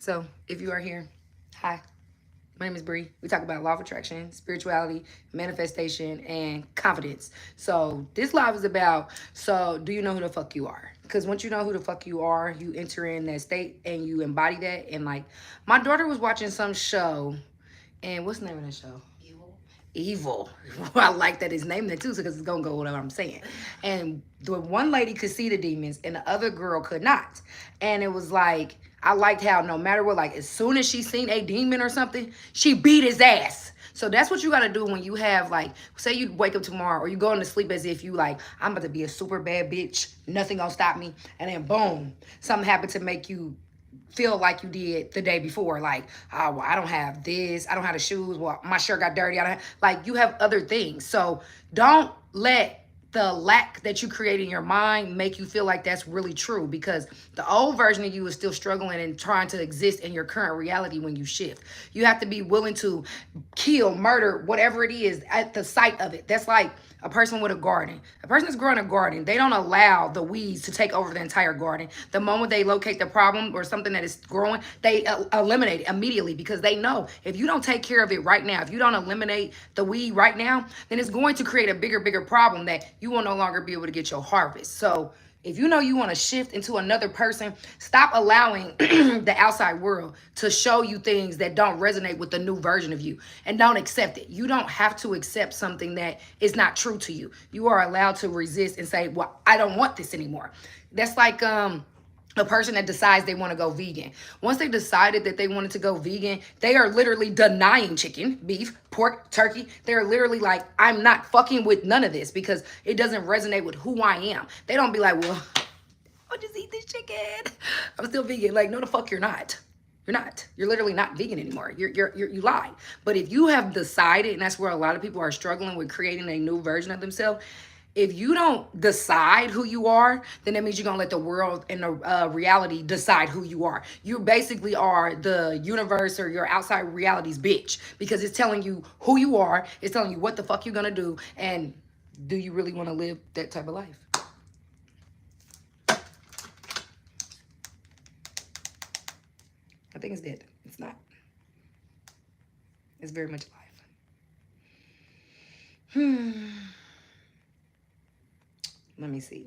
So if you are here, hi. My name is Bree. We talk about law of attraction, spirituality, manifestation, and confidence. So this live is about, so do you know who the fuck you are? Because once you know who the fuck you are, you enter in that state and you embody that. And like, my daughter was watching some show, and what's the name of that show? Evil. I like that it's named that too, because it's gonna go with what I'm saying. And the one lady could see the demons, and the other girl could not. And it was like, I liked how no matter what, like as soon as she seen a demon or something, she beat his ass. So that's what you gotta do when you have, like, say you wake up tomorrow or you go into sleep as if you like, I'm about to be a super bad bitch, nothing gonna stop me, and then boom, something happened to make you feel like you did the day before. Like, oh, well, I don't have this. I don't have the shoes. Well, my shirt got dirty. I don't have, like, you have other things. So don't let the lack that you create in your mind make you feel like that's really true, because the old version of you is still struggling and trying to exist in your current reality when you shift. You have to be willing to kill, murder, whatever it is at the sight of it. That's like a person with a garden. A person that's growing a garden, they don't allow the weeds to take over the entire garden. The moment they locate the problem or something that is growing, they eliminate it immediately, because they know if you don't take care of it right now, if you don't eliminate the weed right now, then it's going to create a bigger problem that you will no longer be able to get your harvest. So if you know you want to shift into another person, stop allowing the outside world to show you things that don't resonate with the new version of you, and don't accept it. You don't have to accept something that is not true to you. You are allowed to resist and say, well, I don't want this anymore. That's like a person that decides they want to go vegan. Once they decided that they wanted to go vegan, they are literally denying chicken, beef, pork, turkey. They're literally like, I'm not fucking with none of this because it doesn't resonate with who I am. They don't be like, well, I'll just eat this chicken. I'm still vegan. Like, no, the fuck you're not. You're not. You're literally not vegan anymore. You lied. But if you have decided, and that's where a lot of people are struggling with creating a new version of themselves, if you don't decide who you are, then that means you're gonna let the world and the reality decide who you are. You basically are the universe or your outside reality's bitch, because it's telling you who you are. It's telling you what the fuck you're gonna do, and do you really want to live that type of life? I think it's dead. It's not. It's very much alive. Let me see.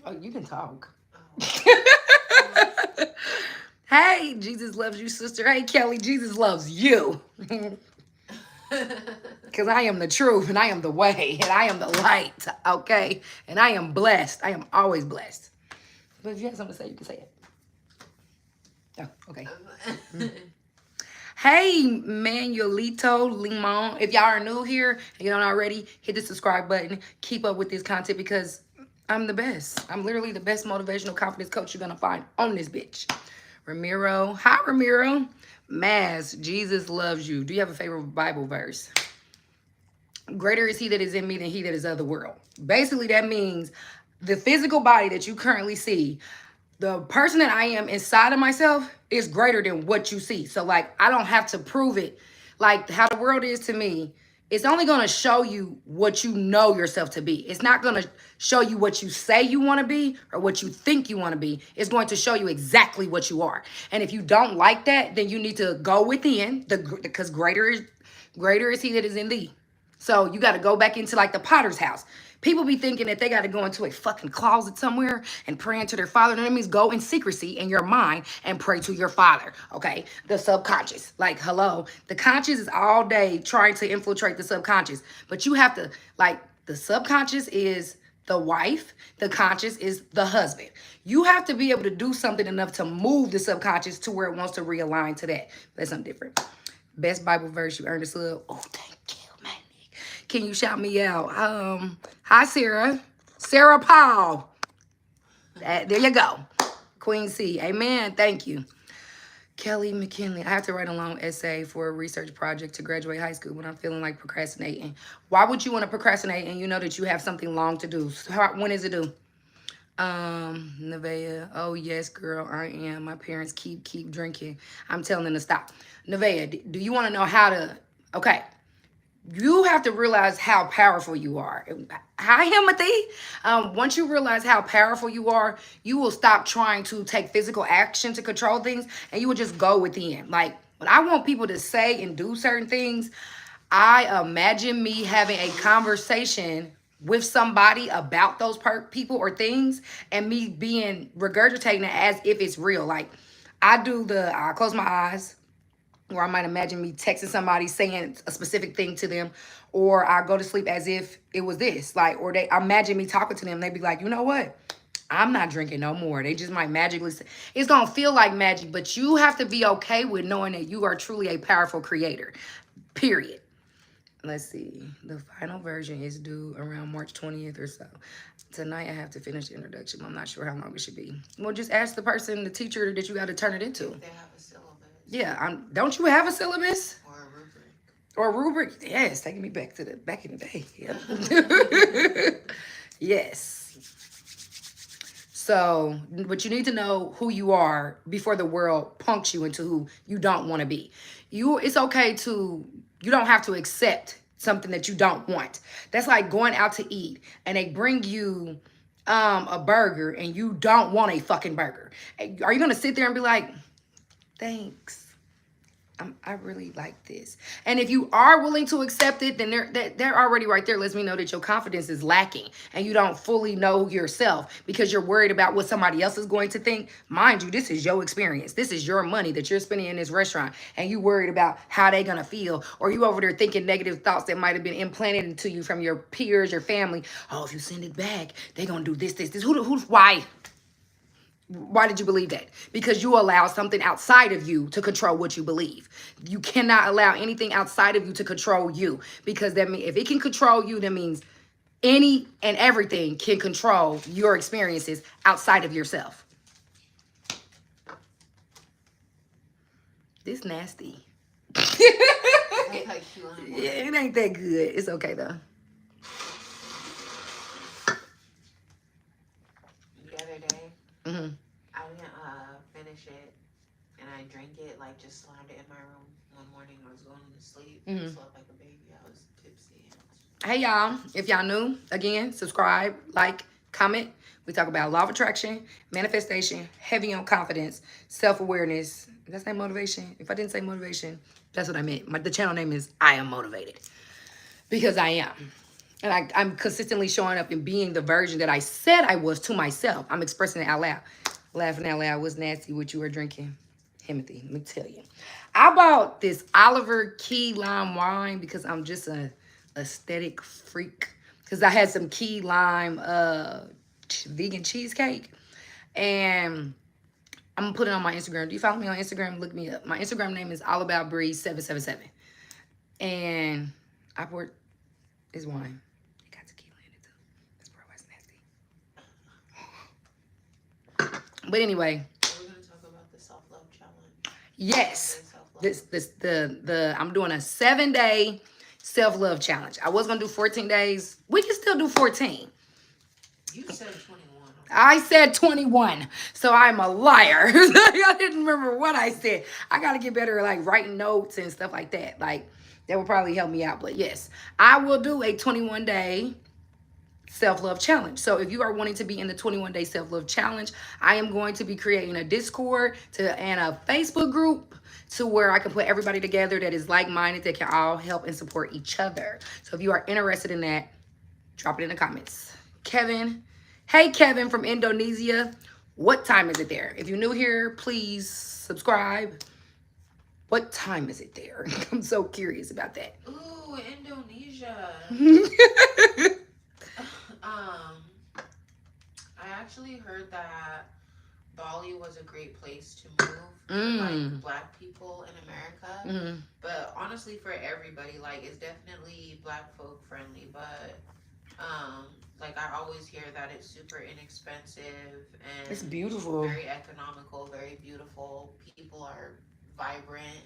Oh, you can talk. Hey, Jesus loves you, sister. Hey, Kelly, Jesus loves you. Because I am the truth, and I am the way, and I am the light, okay? And I am blessed. I am always blessed. But if you have something to say, you can say it. Oh, okay. Hey, Manuelito Limon. If y'all are new here and you don't already, hit the subscribe button. Keep up with this content, because I'm the best. I'm literally the best motivational confidence coach you're going to find on this bitch. Ramiro. Hi, Ramiro. Maz, Jesus loves you. Do you have a favorite Bible verse? Greater is he that is in me than he that is of the world. Basically, that means the physical body that you currently see, the person that I am inside of myself is greater than what you see. So, like, I don't have to prove it. Like, how the world is to me, it's only going to show you what you know yourself to be. It's not going to show you what you say you want to be or what you think you want to be. It's going to show you exactly what you are. And if you don't like that, then you need to go within, because greater is he that is in thee. So you got to go back into like the potter's house. People be thinking that they got to go into a fucking closet somewhere and pray to their father. And that means go in secrecy in your mind and pray to your father, okay? The subconscious. Like, hello. The conscious is all day trying to infiltrate the subconscious. But you have to, like, the subconscious is the wife. The conscious is the husband. You have to be able to do something enough to move the subconscious to where it wants to realign to that. That's something different. Best Bible verse you earned a sub. Oh, thank you. Can you shout me out? Hi, Sarah. Sarah Paul. There you go. Queen C. Amen. Thank you. Kelly McKinley. I have to write a long essay for a research project to graduate high school when I'm feeling like procrastinating. Why would you want to procrastinate and you know that you have something long to do? When is it due? Nevaeh. Oh, yes, girl, I am. My parents keep drinking. I'm telling them to stop. Nevaeh, do you want to know how to... Okay. you have to realize how powerful you are. Hi, Timothy. Once you realize how powerful you are, you will stop trying to take physical action to control things, and you will just go within. Like when I want people to say and do certain things, I imagine me having a conversation with somebody about those people or things, and me being regurgitating it as if it's real. Like I close my eyes, or I might imagine me texting somebody saying a specific thing to them, or I go to sleep as if it was this, like, or they imagine me talking to them. They be like, you know what? I'm not drinking no more. They just might magically say, it's gonna feel like magic, but you have to be okay with knowing that you are truly a powerful creator. Period. Let's see. The final version is due around March 20th or so. Tonight I have to finish the introduction. I'm not sure how long it should be. Well, just ask the person, the teacher that you got to turn it into. They have a syllabus. Yeah, don't you have a syllabus? Or a rubric. Or a rubric? Yes, taking me back in the day. Yep. Yes. So, but you need to know who you are before the world punks you into who you don't want to be. It's okay to, you don't have to accept something that you don't want. That's like going out to eat and they bring you a burger and you don't want a fucking burger. Are you going to sit there and be like, thanks, I really like this? And if you are willing to accept it, then they're already right there. Lets me know that your confidence is lacking and you don't fully know yourself because you're worried about what somebody else is going to think. Mind you, this is your experience. This is your money that you're spending in this restaurant, and you worried about how they gonna feel, or you over there thinking negative thoughts that might have been implanted into you from your peers, your family. Oh, if you send it back, they gonna do this. Why? Why did you believe that? Because you allow something outside of you to control what you believe. You cannot allow anything outside of you to control you, because that means if it can control you, that means any and everything can control your experiences outside of yourself. This nasty. It ain't that good. It's okay though. The other day, Mm-hmm. I didn't finish it, and I drank it, like just slammed it in my room one morning. I was going to sleep. I slept like a baby. I was tipsy. Hey y'all, if y'all new, again, subscribe, like, comment. We talk about law of attraction, manifestation, heavy on confidence, self-awareness. Did I say motivation? If I didn't say motivation, that's what I meant. The channel name is I Am Motivated. Because I am. And I'm consistently showing up and being the version that I said I was to myself. I'm expressing it out loud. Laughing out loud. What's nasty what you were drinking? Timothy, let me tell you. I bought this Oliver Key Lime wine because I'm just a aesthetic freak. Because I had some key lime vegan cheesecake. And I'm going to put it on my Instagram. Do you follow me on Instagram? Look me up. My Instagram name is allaboutbree777. And I poured this wine. It got tequila in it too. That's probably why it's nasty. But anyway. We're going to talk about the self-love challenge. Yes. I'm doing a 7-day self-love challenge. I was going to do 14 days. We can still do 14. You said 21. I said 21. So I'm a liar. I didn't remember what I said. I got to get better at like writing notes and stuff like that. Like that would probably help me out. But yes, I will do a 21-day self-love challenge. So if you are wanting to be in the 21-day self-love challenge, I am going to be creating a Discord and a Facebook group to where I can put everybody together that is like-minded, that can all help and support each other. So if you are interested in that, drop it in the comments. Kevin, hey Kevin from Indonesia, what time is it there? If you're new here, please subscribe. What time is it there? I'm so curious about that. Ooh, Indonesia. I actually heard that Bali was a great place to move for like Black people in America. But honestly, for everybody, like it's definitely Black folk friendly. But like I always hear that it's super inexpensive and it's beautiful, very economical, very beautiful. People are vibrant.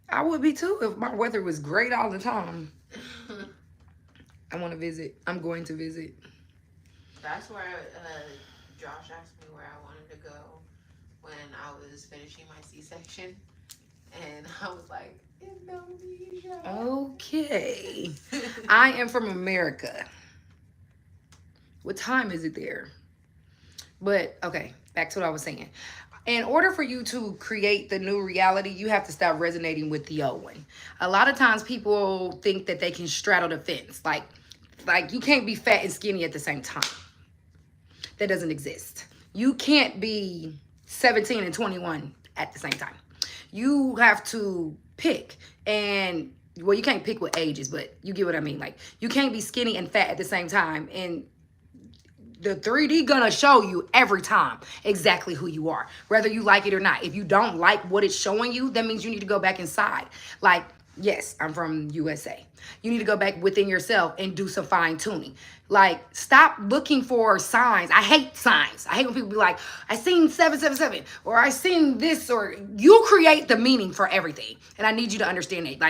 I would be too if my weather was great all the time. I want to visit. I'm going to visit. That's where Josh asked me where I wanted to go when I was finishing my C-section. And I was like, Indonesia. Okay. I am from America. What time is it there? But okay, back to what I was saying. In order for you to create the new reality, you have to stop resonating with the old one. A lot of times people think that they can straddle the fence. Like you can't be fat and skinny at the same time. That doesn't exist. You can't be 17 and 21 at the same time. You have to pick. And well, you can't pick with ages, but you get what I mean. Like you can't be skinny and fat at the same time. And the 3D gonna show you every time exactly who you are, whether you like it or not. If you don't like what it's showing you, that means you need to go back inside. Like, yes, I'm from USA. You need to go back within yourself and do some fine tuning. Like, stop looking for signs. I hate signs. I hate when people be like, I seen 777 or I seen this, or you create the meaning for everything. And I need you to understand it.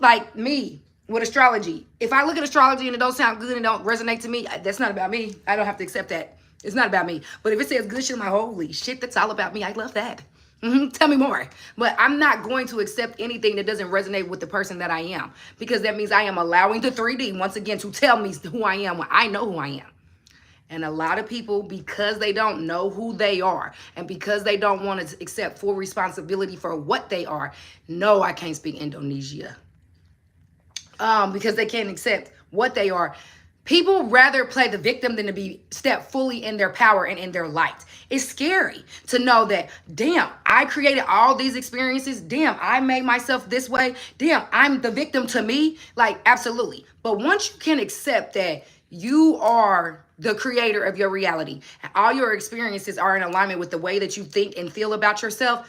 Like me, with astrology. If I look at astrology and it don't sound good and don't resonate to me, that's not about me. I don't have to accept that. It's not about me. But if it says good shit, I'm like, holy shit, that's all about me. I love that. Tell me more. But I'm not going to accept anything that doesn't resonate with the person that I am, because that means I am allowing the 3D once again to tell me who I am when I know who I am. And a lot of people, because they don't know who they are and because they don't want to accept full responsibility for what they are, no, I can't speak Indonesia. Because they can't accept what they are. People rather play the victim than to be step fully in their power and in their light. It's scary to know that, damn, I created all these experiences. Damn, I made myself this way. Damn, I'm the victim to me. Like, absolutely. But once you can accept that you are the creator of your reality and all your experiences are in alignment with the way that you think and feel about yourself,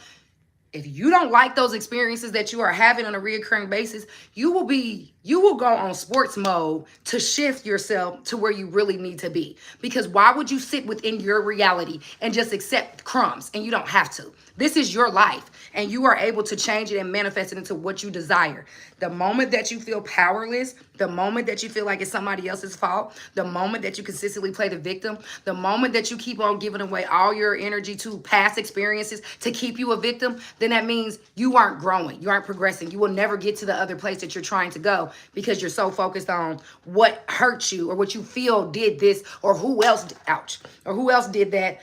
if you don't like those experiences that you are having on a reoccurring basis, you will go on sports mode to shift yourself to where you really need to be. Because why would you sit within your reality and just accept crumbs? And you don't have to. This is your life, and you are able to change it and manifest it into what you desire. The moment that you feel powerless, the moment that you feel like it's somebody else's fault, the moment that you consistently play the victim, the moment that you keep on giving away all your energy to past experiences to keep you a victim, then that means you aren't growing, you aren't progressing. You will never get to the other place that you're trying to go because you're so focused on what hurt you or what you feel did this, or who else, ouch, or who else did that,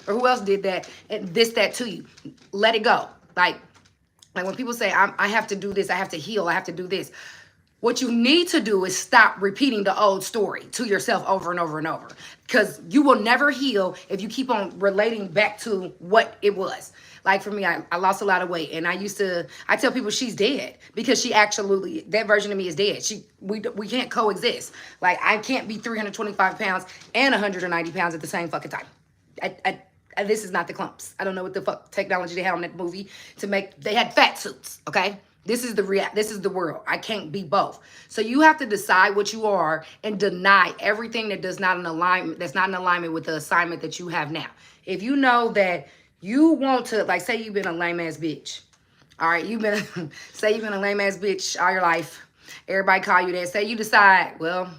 or who else did that, and this, that to you. Let it go. Like when people say, I have to do this, I have to heal, I have to do this. What you need to do is stop repeating the old story to yourself over and over and over. Because you will never heal if you keep on relating back to what it was. Like for me, I lost a lot of weight, and I tell people she's dead because she actually, that version of me is dead. We can't coexist. Like I can't be 325 pounds and 190 pounds at the same fucking time. This is not the clumps. I don't know what the fuck technology they had on that movie to make. They had fat suits. Okay, this is the world. I can't be both. So you have to decide what you are and deny everything that does not in alignment. That's not in alignment with the assignment that you have now. If you know that you want to, like, say you've been a lame ass bitch. All right, say you've been a lame ass bitch all your life. Everybody call you that. Say you decide, well,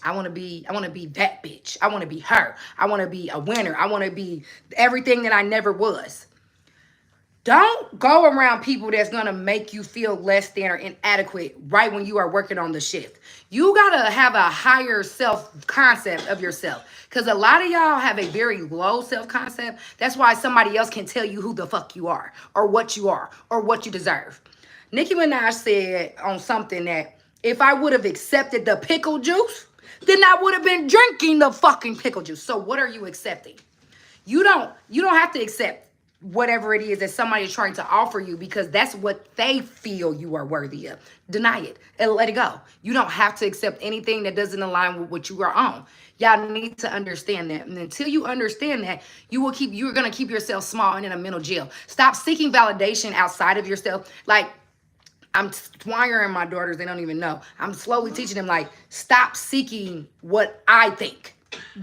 I want to be that bitch. I want to be her. I want to be a winner. I want to be everything that I never was. Don't go around people that's going to make you feel less than or inadequate right when you are working on the shift. You got to have a higher self-concept of yourself, because a lot of y'all have a very low self-concept. That's why somebody else can tell you who the fuck you are or what you deserve. Nicki Minaj said on something that if I would have accepted the pickle juice, then I would have been drinking the fucking pickle juice. So what are you accepting? You don't have to accept whatever it is that somebody is trying to offer you, because that's what they feel you are worthy of. Deny it and let it go. You don't have to accept anything that doesn't align with what you are on. Y'all need to understand that. And until you understand that, you're going to keep yourself small and in a mental jail. Stop seeking validation outside of yourself. Like, I'm wiring my daughters, they don't even know. I'm slowly teaching them, like, stop seeking what I think.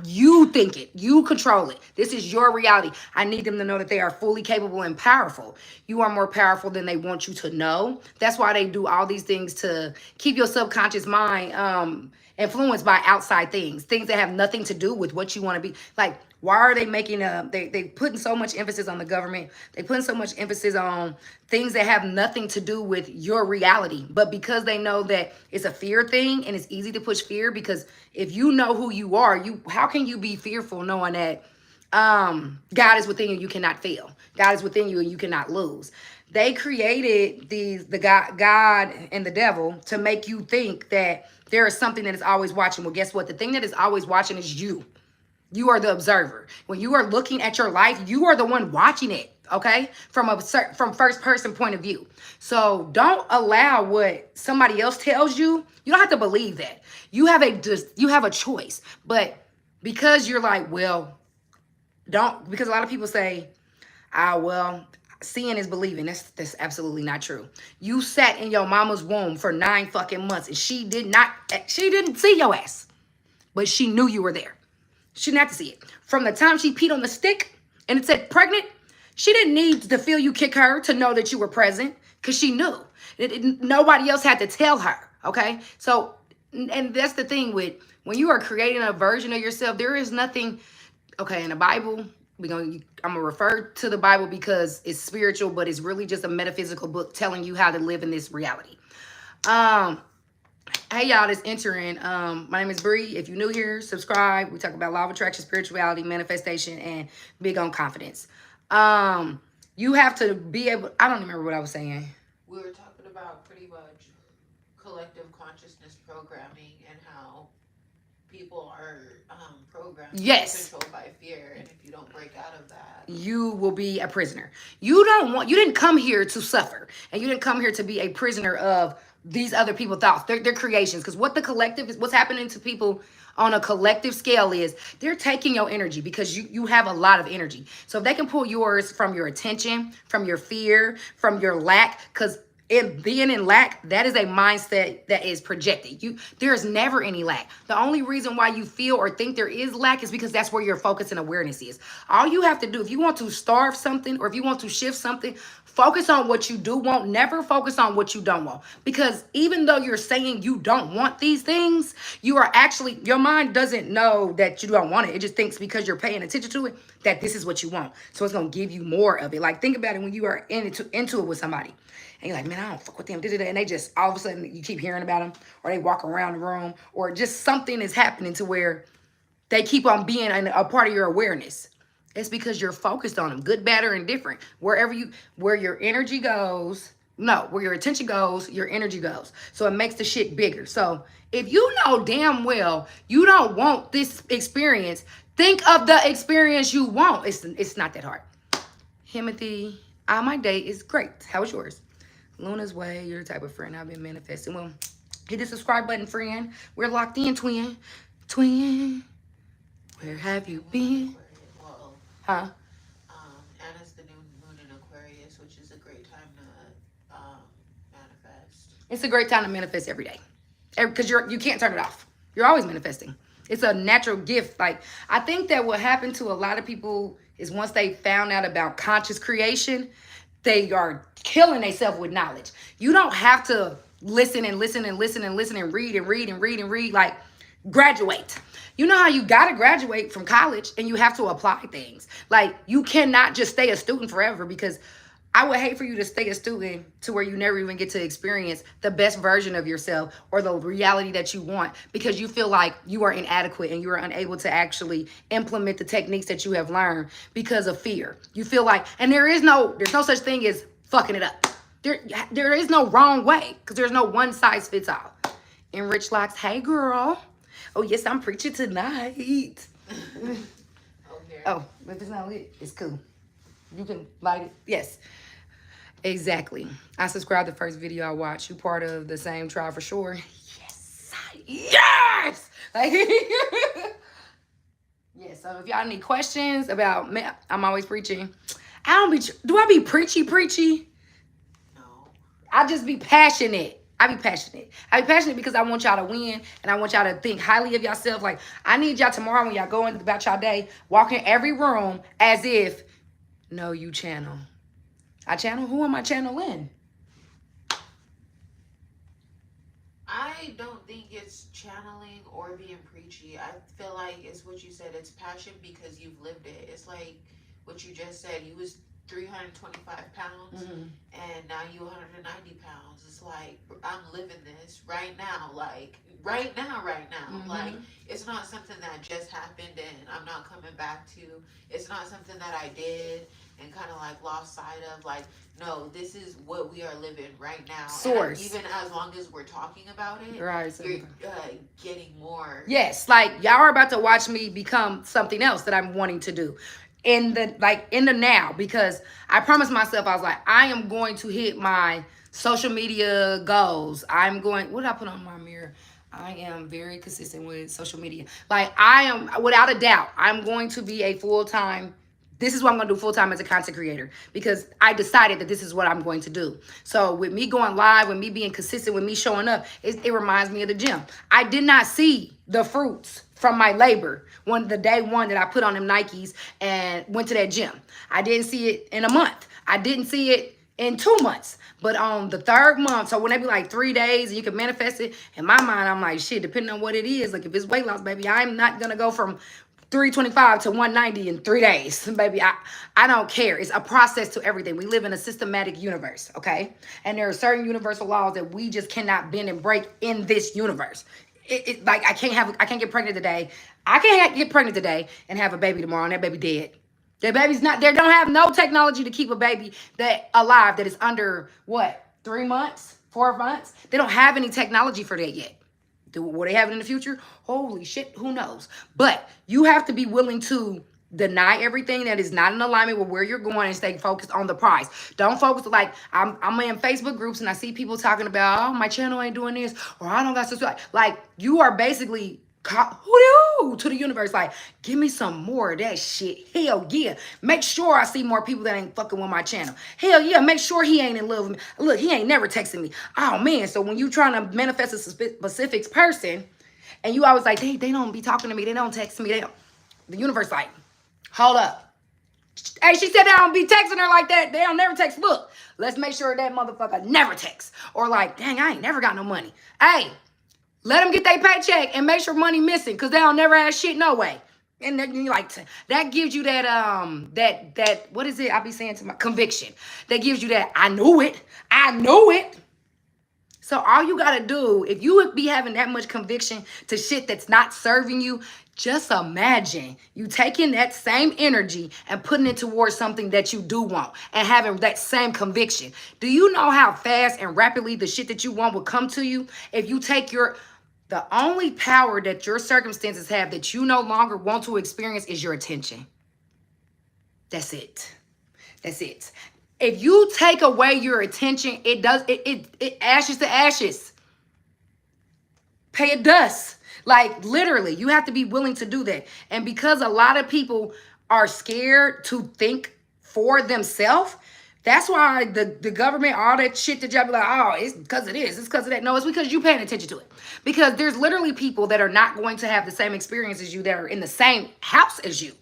You think it. You control it. This is your reality. I need them to know that they are fully capable and powerful. You are more powerful than they want you to know. That's why they do all these things to keep your subconscious mind influenced by outside things that have nothing to do with what you want to be. Like, Why are they making they putting so much emphasis on the government? They putting so much emphasis on things that have nothing to do with your reality. But because they know that it's a fear thing and it's easy to push fear, because if you know who you are, you how can you be fearful knowing that God is within you, you cannot fail. God is within you and you cannot lose. They created the God and the devil to make you think that there is something that is always watching. Well, guess what? The thing that is always watching is you. You are the observer. When you are looking at your life, you are the one watching it, okay? From first person point of view. So don't allow what somebody else tells you. You don't have to believe that. You have a choice. But because you're like, well, don't, because a lot of people say, well, seeing is believing. That's absolutely not true. You sat in your mama's womb for 9 fucking months and she didn't see your ass, but she knew you were there. She didn't have to see it. From the time she peed on the stick and it said pregnant, she didn't need to feel you kick her to know that you were present because she knew. Nobody else had to tell her, okay? So, and that's the thing with when you are creating a version of yourself, there is nothing, okay, in the Bible, I'm gonna refer to the Bible because it's spiritual, but it's really just a metaphysical book telling you how to live in this reality. Hey y'all that's entering. My name is Bree. If you're new here, subscribe. We talk about law of attraction, spirituality, manifestation, and big on confidence. You have to be able, I don't remember what I was saying. We were talking about pretty much collective consciousness programming and how people are programmed to be controlled by fear, and if you don't break out of that, you will be a prisoner. You didn't come here to suffer, and you didn't come here to be a prisoner of these other people's thoughts. They're creations. Because what the collective is, what's happening to people on a collective scale is they're taking your energy because you have a lot of energy. So if they can pull yours from your attention, from your fear, from your lack, because being in lack, that is a mindset that is projected. There is never any lack. The only reason why you feel or think there is lack is because that's where your focus and awareness is. All you have to do, if you want to starve something or if you want to shift something, focus on what you do want. Never focus on what you don't want. Because even though you're saying you don't want these things, you are actually, your mind doesn't know that you don't want it. It just thinks because you're paying attention to it that this is what you want. So it's going to give you more of it. Like think about it when you are into it with somebody. And you're like, man, I don't fuck with them. And they just, all of a sudden, you keep hearing about them. Or they walk around the room. Or just something is happening to where they keep on being a part of your awareness. It's because you're focused on them. Good, bad, or indifferent. Where your energy goes, where your attention goes, your energy goes. So it makes the shit bigger. So if you know damn well you don't want this experience, think of the experience you want. It's not that hard. Timothy, my day is great. How was yours? Luna's way, you're the type of friend I've been manifesting. Well, hit the subscribe button, friend. We're locked in, twin. Twin, where have you been? Well, huh? Anna's the new moon in Aquarius, which is a great time to manifest. It's a great time to manifest every day. Because you can't turn it off. You're always manifesting. It's a natural gift. Like, I think that what happened to a lot of people is once they found out about conscious creation, they are killing themselves with knowledge. You don't have to listen and listen and listen and listen and read and read and read and read. Like, graduate. You know how you got to graduate from college and you have to apply things. Like, you cannot just stay a student forever, because I would hate for you to stay a student to where you never even get to experience the best version of yourself or the reality that you want, because you feel like you are inadequate and you are unable to actually implement the techniques that you have learned because of fear. You feel like, and there's no such thing as fucking it up. There is no wrong way, because there's no one size fits all. Enrich Locks, hey girl. Oh yes, I'm preaching tonight. Okay. Oh, if it's not lit, it's cool. You can light it. Yes. Exactly. I subscribed to the first video I watched. You part of the same tribe for sure. Yes. Yes. Like, yeah. So if y'all need questions about, I'm always preaching. Do I be preachy? No. I just be passionate. I be passionate because I want y'all to win, and I want y'all to think highly of yourself. Like, I need y'all tomorrow when y'all go in about y'all day, walk in every room as if, no, you channel. I channel? Who am I channeling? I don't think it's channeling or being preachy. I feel like it's what you said. It's passion because you've lived it. It's like what you just said. You was 325 pounds and now you 190 pounds. It's like I'm living this right now. Like right now, right now. Like it's not something that just happened and I'm not coming back to. It's not something that I did and kind of like lost sight of. Like, no, this is what we are living right now. Source. And even as long as we're talking about it, right, you're getting more. Yes, like y'all are about to watch me become something else that I'm wanting to do in the now, because I promised myself, I was like, I am going to hit my social media goals. What did I put on my mirror? I am very consistent with social media. Like, I am, without a doubt, I'm going to be a full-time, this is what I'm going to do full-time as a content creator, because I decided that this is what I'm going to do. So with me going live, with me being consistent, with me showing up, it reminds me of the gym. I did not see the fruits from my labor when the day one that I put on them Nikes and went to that gym. I didn't see it in a month. I didn't see it in 2 months. But on the third month, so when they be like 3 days and you can manifest it, in my mind, I'm like, shit, depending on what it is, like if it's weight loss, baby, I'm not going to go from 325 to 190 in 3 days. Baby, I don't care. It's a process to everything. We live in a systematic universe, okay? And there are certain universal laws that we just cannot bend and break in this universe. Like I can't get pregnant today. I can't get pregnant today and have a baby tomorrow and that baby dead. That baby's not, they don't have no technology to keep a baby that alive that is under what, 3 months, 4 months? They don't have any technology for that yet. Will they have it in the future? Holy shit, who knows? But you have to be willing to deny everything that is not in alignment with where you're going and stay focused on the prize. Don't focus, like I'm in Facebook groups and I see people talking about, oh, my channel ain't doing this, or I don't got subscribe. Like, you are basically to the universe, like, give me some more of that shit. Hell yeah. Make sure I see more people that ain't fucking with my channel. Hell yeah. Make sure he ain't in love with me. Look, he ain't never texting me. Oh man. So when you trying to manifest a specific person and you always like, they don't be talking to me, they don't text me, the universe like, hold up. Hey, she said they don't be texting her like that. They don't never text. Look, let's make sure that motherfucker never texts. Or like, dang, I ain't never got no money. Hey, let them get their paycheck and make sure money missing, because they don't never have shit no way. And then you like that gives you that that what is it? I be saying to my conviction. That gives you that I knew it. So all you gotta do, if you would be having that much conviction to shit that's not serving you, just imagine you taking that same energy and putting it towards something that you do want and having that same conviction. Do you know how fast and rapidly the shit that you want will come to you if you take the only power that your circumstances have that you no longer want to experience is your attention. That's it. That's it. If you take away your attention, it ashes to ashes. Pay it dust. Like, literally, you have to be willing to do that. And because a lot of people are scared to think for themselves, that's why the government, all that shit that y'all be like, oh, it's because of this, it's because of that. No, it's because you paying attention to it. Because there's literally people that are not going to have the same experience as you, that are in the same house as you.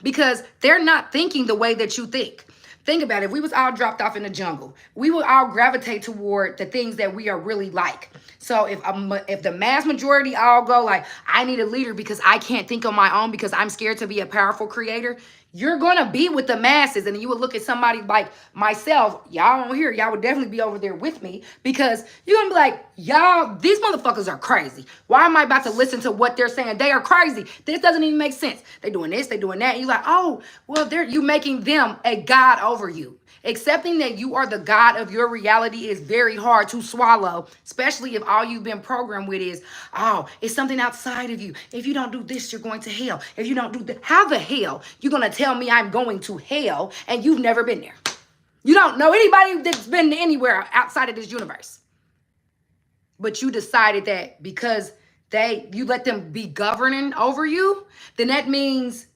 Because they're not thinking the way that you think. Think about it. If we was all dropped off in the jungle, we would all gravitate toward the things that we are really like. So if the mass majority all go like, I need a leader because I can't think on my own because I'm scared to be a powerful creator, you're going to be with the masses. And you would look at somebody like myself, y'all on here, y'all would definitely be over there with me, because you're going to be like, y'all, these motherfuckers are crazy. Why am I about to listen to what they're saying? They are crazy. This doesn't even make sense. They doing this, they doing that. And you're like, oh, well, you making them a god over you. Accepting that you are the God of your reality is very hard to swallow, especially if all you've been programmed with is, oh, it's something outside of you. If you don't do this, you're going to hell. If you don't do that, how the hell you going to tell me I'm going to hell and you've never been there? You don't know anybody that's been anywhere outside of this universe. But you decided that because you let them be governing over you, then that means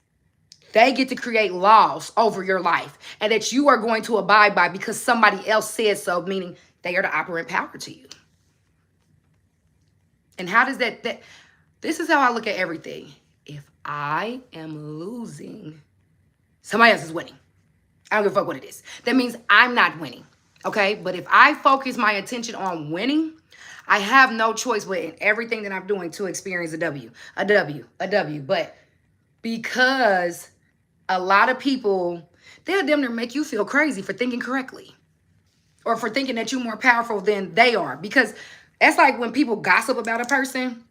they get to create laws over your life and that you are going to abide by because somebody else says so, meaning they are the operant power to you. And how does that this is how I look at everything. If I am losing, somebody else is winning. I don't give a fuck what it is. That means I'm not winning. Okay? But if I focus my attention on winning, I have no choice but in everything that I'm doing to experience a W, a W, a W. But because a lot of people, they'll damn near make you feel crazy for thinking correctly or for thinking that you're more powerful than they are. Because that's like when people gossip about a person,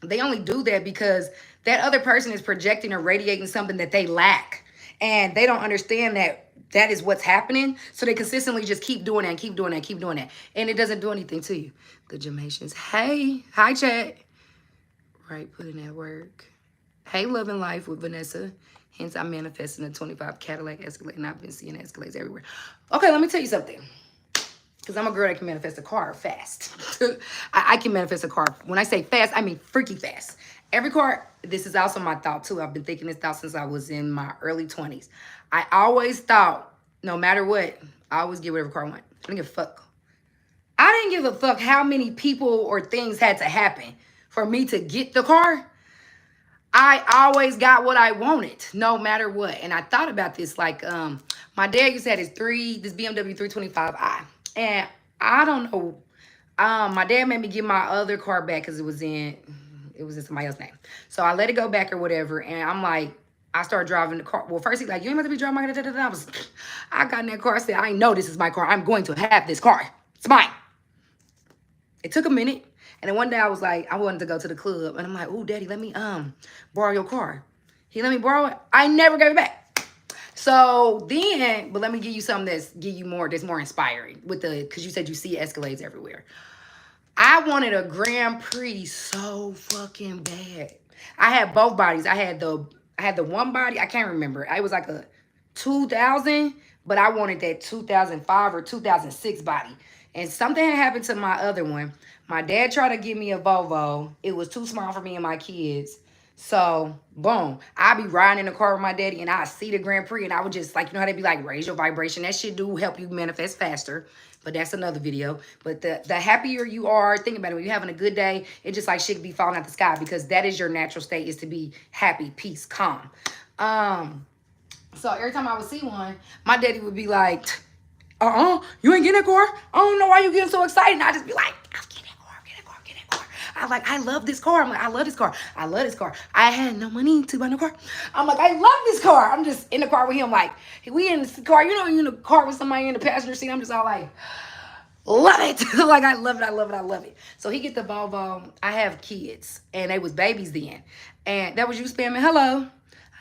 they only do that because that other person is projecting or radiating something that they lack. And they don't understand that that is what's happening. So they consistently just keep doing that and keep doing that, keep doing that. And it doesn't do anything to you. The Jamaicians. Hey, hi, chat. Right, put in that work. Hey, Loving Life with Vanessa. Hence, I'm manifesting a 25 Cadillac Escalade, and I've been seeing Escalades everywhere. Okay, let me tell you something. Because I'm a girl that can manifest a car fast. I can manifest a car. When I say fast, I mean freaky fast. Every car, this is also my thought too. I've been thinking this thought since I was in my early 20s. I always thought, no matter what, I always get whatever car I want. I didn't give a fuck. I didn't give a fuck how many people or things had to happen for me to get the car. I always got what I wanted, no matter what. And I thought about this, like, my dad used to have this BMW 325i. And I don't know. My dad made me get my other car back because it was in somebody else's name. So I let it go back or whatever. And I'm like, I started driving the car. Well, first he's like, you ain't about to be driving my car. I got in that car. I said, I know this is my car. I'm going to have this car. It's mine. It took a minute. And then one day I was like, I wanted to go to the club. And I'm like, ooh, daddy, let me borrow your car. He let me borrow it. I never gave it back. So then, but let me give you something that's more inspiring because you said you see Escalades everywhere. I wanted a Grand Prix so fucking bad. I had both bodies. I had the one body, I can't remember. It was like a 2000, but I wanted that 2005 or 2006 body. And something had happened to my other one. My dad tried to give me a Volvo. It was too small for me and my kids. So, boom. I'd be riding in the car with my daddy and I'd see the Grand Prix and I would just, like, you know how they be like, raise your vibration. That shit do help you manifest faster. But that's another video. But the happier you are, think about it. When you're having a good day, it's just like shit be falling out the sky because that is your natural state, is to be happy, peace, calm. So every time I would see one, my daddy would be like, you ain't getting that car? I don't know why you getting so excited. And I just be like, I'm getting that car, I'm getting that car, I'm getting that car. I love this car. I'm like, I love this car. I love this car. I had no money to buy no car. I'm like, I love this car. I'm just in the car with him. Like, we in the car, you in the car with somebody in the passenger seat. I'm just all like, love it. Like, I love it. I love it. I love it. So he get the Volvo. I have kids and they was babies then. And that was you spamming. Hello.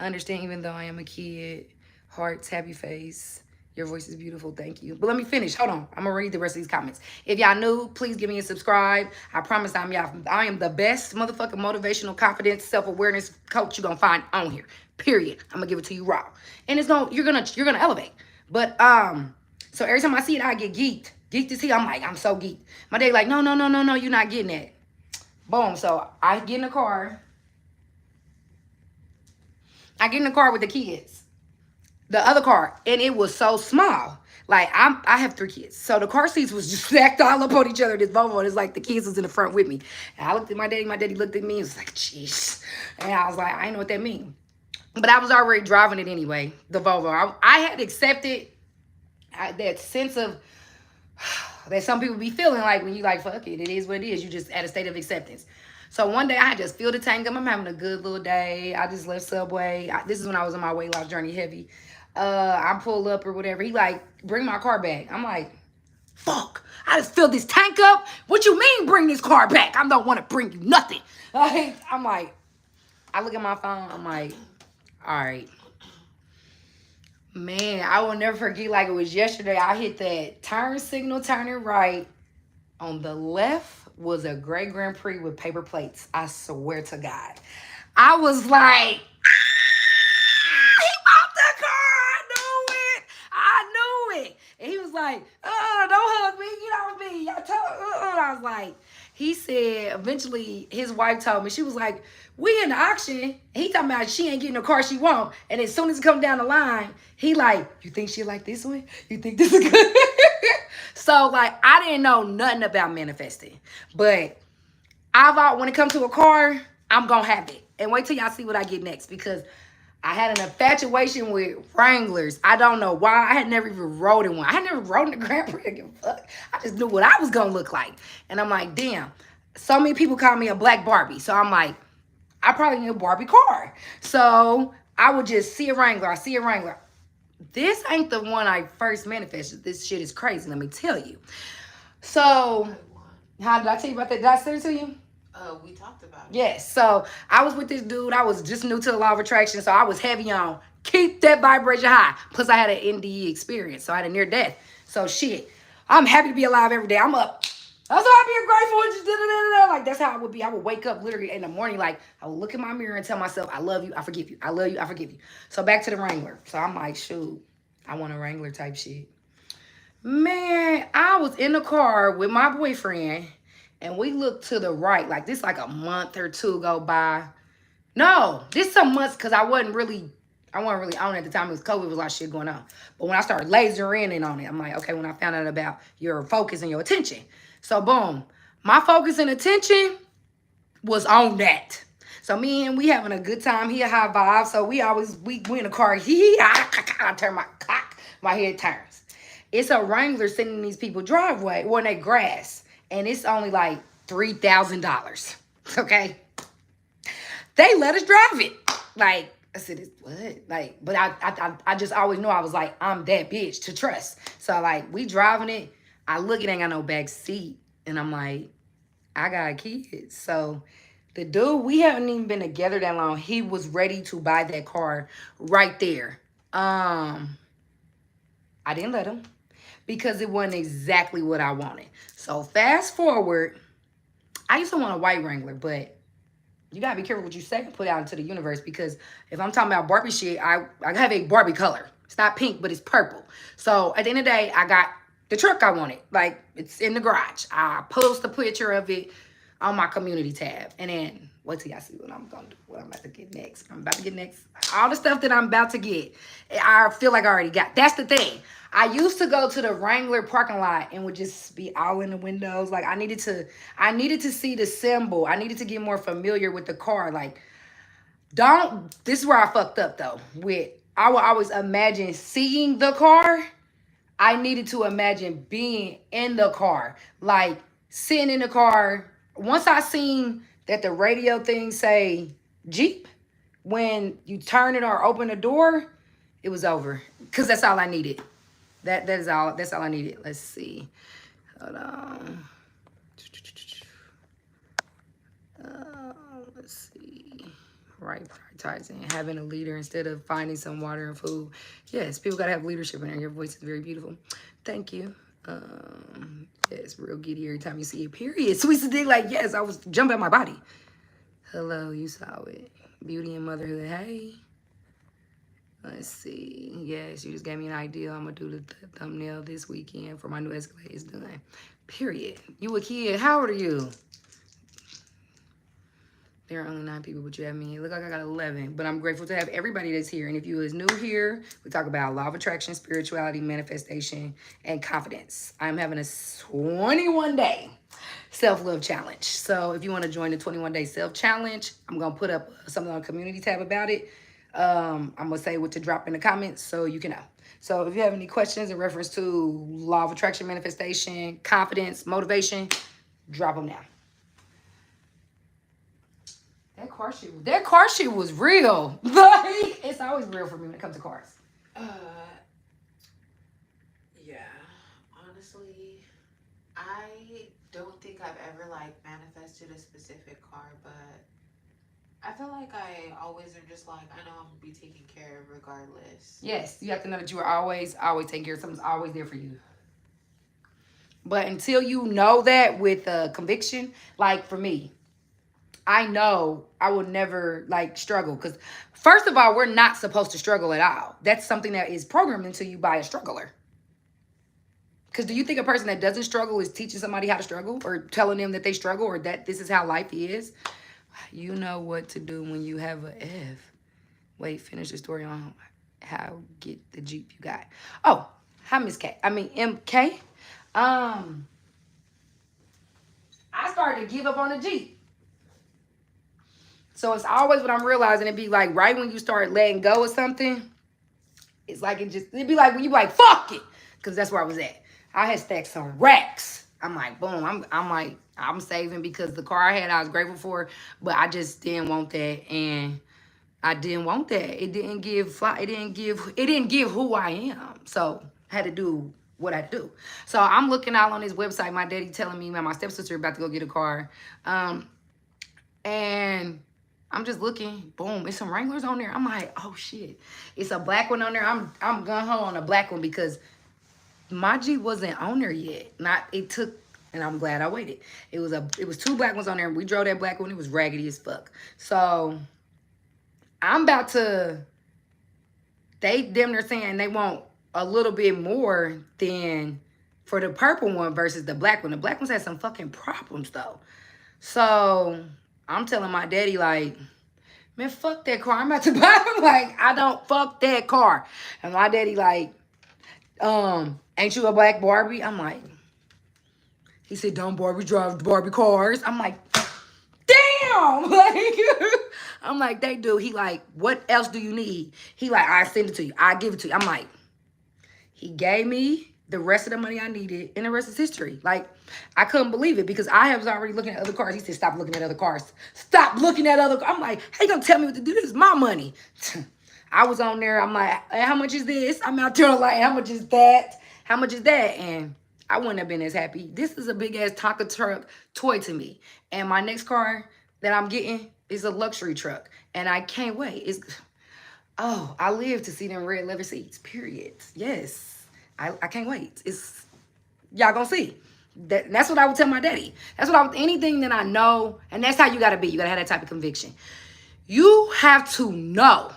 I understand even though I am a kid. Hearts, happy face. Your voice is beautiful. Thank you. But let me finish. Hold on. I'm going to read the rest of these comments. If y'all new, please give me a subscribe. I promise I am the best motherfucking motivational, confidence, self-awareness coach you're going to find on here. Period. I'm going to give it to you raw. And you're going to elevate. But, so every time I see it, I get geeked. Geeked is here. I'm like, I'm so geeked. My dad like, no, you're not getting that. Boom. So I get in the car. I get in the car with the kids. The other car, and it was so small. Like, I have 3 kids. So the car seats was just stacked all up on each other. This Volvo, and it's like the kids was in the front with me. And I looked at my daddy looked at me, and was like, jeez. And I was like, I didn't know what that mean. But I was already driving it anyway, the Volvo. I had accepted that sense of, that some people be feeling like when you like, fuck it is what it is. You just at a state of acceptance. So one day I just filled the tank up. I'm having a good little day. I just left Subway. This is when I was on my weight loss journey heavy. I pull up or whatever. He like, bring my car back. I'm like, fuck. I just filled this tank up. What you mean bring this car back? I don't want to bring you nothing. I'm like, I look at my phone. I'm like, all right. Man, I will never forget, like it was yesterday. I hit that turn signal, turning right. On the left was a gray Grand Prix with paper plates. I swear to God. I was like, he bought the car. I knew it. And he was like, don't hug me. Get off me. I was like, he said, eventually his wife told me, she was like, we in the auction. He talking about she ain't getting the car she want. And as soon as it come down the line, he like, you think she like this one? You think this is good? So like, I didn't know nothing about manifesting. But when it comes to a car, I'm going to have it. And wait till y'all see what I get next. Because I had an infatuation with Wranglers. I don't know why. I had never even rode in one. I had never rode in the Grand Prix. I give a fuck. I just knew what I was gonna look like. And I'm like, damn. So many people call me a black Barbie. So I'm like, I probably need a Barbie car. So I would just see a Wrangler. I see a Wrangler. This ain't the one I first manifested. This shit is crazy. Let me tell you. So, I won. how did I tell you about that? Did I send it to you? We talked about it. Yes. So I was with this dude. I was just new to the law of attraction. So I was heavy on keep that vibration high. Plus I had an NDE experience. So I had a near death. So shit. I'm happy to be alive every day. I'm up. I'm so happy and grateful. And just like that's how I would be. I would wake up literally in the morning. Like I would look in my mirror and tell myself, I love you. I forgive you. I love you. I forgive you. So back to the Wrangler. So I'm like, shoot, I want a Wrangler type shit. Man, I was in the car with my boyfriend and we looked to the right. Like this like a month or two go by. No, this some months because I wasn't really on it at the time. It was COVID, there was a lot of shit going on. But when I started lasering in on it, I'm like, okay, when I found out about your focus and your attention. So boom, my focus and attention was on that. So me and we having a good time. He a high vibe. So we in the car. I turn my head turns. It's a Wrangler sitting in these people's driveway or in their grass. And it's only like $3,000. Okay. They let us drive it. Like, I said, what? Like, but I just always knew I was like, I'm that bitch to trust. So like we driving it. I look, it ain't got no back seat. And I'm like, I got kids. So the dude, we haven't even been together that long. He was ready to buy that car right there. I didn't let him because it wasn't exactly what I wanted. So fast forward, I used to want a white Wrangler, but you gotta be careful what you say and put out into the universe because if I'm talking about Barbie shit, I have a Barbie color. It's not pink, but it's purple. So at the end of the day, I got the truck I wanted. Like it's in the garage. I post a picture of it on my community tab. And then wait till y'all see what I'm gonna do, what I'm about to get next. I'm about to get next. All the stuff that I'm about to get, I feel like I already got. That's the thing. I used to go to the Wrangler parking lot and would just be all in the windows. Like I needed to see the symbol. I needed to get more familiar with the car. Like, this is where I fucked up though. I would always imagine seeing the car. I needed to imagine being in the car. Like sitting in the car. Once I seen that the radio thing say Jeep, when you turn it or open the door, it was over. Cause that's all I needed. That's all I needed. Let's see. Hold on. Let's see. Right, prioritizing having a leader instead of finding some water and food. Yes, people gotta have leadership in there. Your voice is very beautiful. Thank you. Yes, real giddy every time you see it. Period. Sweet to dig. Like yes, I was jumping out my body. Hello, you saw it. Beauty and motherhood. Hey. Let's see. Yes, you just gave me an idea. I'm going to do the thumbnail this weekend for my new Escalade is done. Period. You a kid. How old are you? There are only 9 people, but you have me. Look like I got 11. But I'm grateful to have everybody that's here. And if you is new here, we talk about law of attraction, spirituality, manifestation, and confidence. I'm having a 21-day self-love challenge. So if you want to join the 21-day self-challenge, I'm going to put up something on the community tab about it. I'm going to say what to drop in the comments so you can know. So if you have any questions in reference to law of attraction, manifestation, confidence, motivation, drop them now. That car shit was real. Like, it's always real for me when it comes to cars. Yeah. Honestly, I don't think I've ever like manifested a specific car, but I feel like I always am just like, I know I'm gonna be taken care of regardless. Yes, you have to know that you are always taking care of something's always there for you. But until you know that with conviction, like for me, I know I will never like struggle because first of all, we're not supposed to struggle at all. That's something that is programmed into you by a struggler. Because do you think a person that doesn't struggle is teaching somebody how to struggle or telling them that they struggle or that this is how life is? You know what to do when you have a F. Wait, finish the story on how get the Jeep you got. Oh, hi, Miss K. I mean, MK. I started to give up on the Jeep. So it's always what I'm realizing. It be like right when you start letting go of something, it's like it'd be like when you like, fuck it. Because that's where I was at. I had stacked some racks. I'm like, boom. I'm like, I'm saving because the car I had, I was grateful for, but I just didn't want that. And I didn't want that. It didn't give who I am. So I had to do what I do. So I'm looking out on this website. My daddy telling me, man, my stepsister about to go get a car. And I'm just looking, boom, it's some Wranglers on there. I'm like, oh shit. It's a black one on there. I'm gun ho on a black one because my Jeep wasn't on there yet. Not it took and I'm glad I waited. It was two black ones on there. We drove that black one. It was raggedy as fuck. So I'm about to they them they're saying they want a little bit more than for the purple one versus the black one. The black ones had some fucking problems though. So I'm telling my daddy like, man, fuck that car. I'm about to buy. I'm like, I don't fuck that car. And my daddy like, ain't you a black Barbie? I'm like, he said, don't Barbie drive Barbie cars. I'm like, damn. Like, I'm like, they do. He like, what else do you need? He like, I send it to you. I give it to you. I'm like, he gave me the rest of the money I needed, and the rest is history. Like, I couldn't believe it because I was already looking at other cars. He said, stop looking at other cars. Stop looking at other cars. I'm like, how you gonna tell me what to do? This is my money. I was on there. I'm like, hey, how much is this? I'm out there like, how much is that? How much is that? And I wouldn't have been as happy. This is a big ass Tonka truck toy to me. And my next car that I'm getting is a luxury truck. And I can't wait. Oh, I live to see them red leather seats, period. Yes. I can't wait. Y'all gonna see. That's what I would tell my daddy. That's what anything that I know, and that's how you gotta be. You gotta have that type of conviction. You have to know,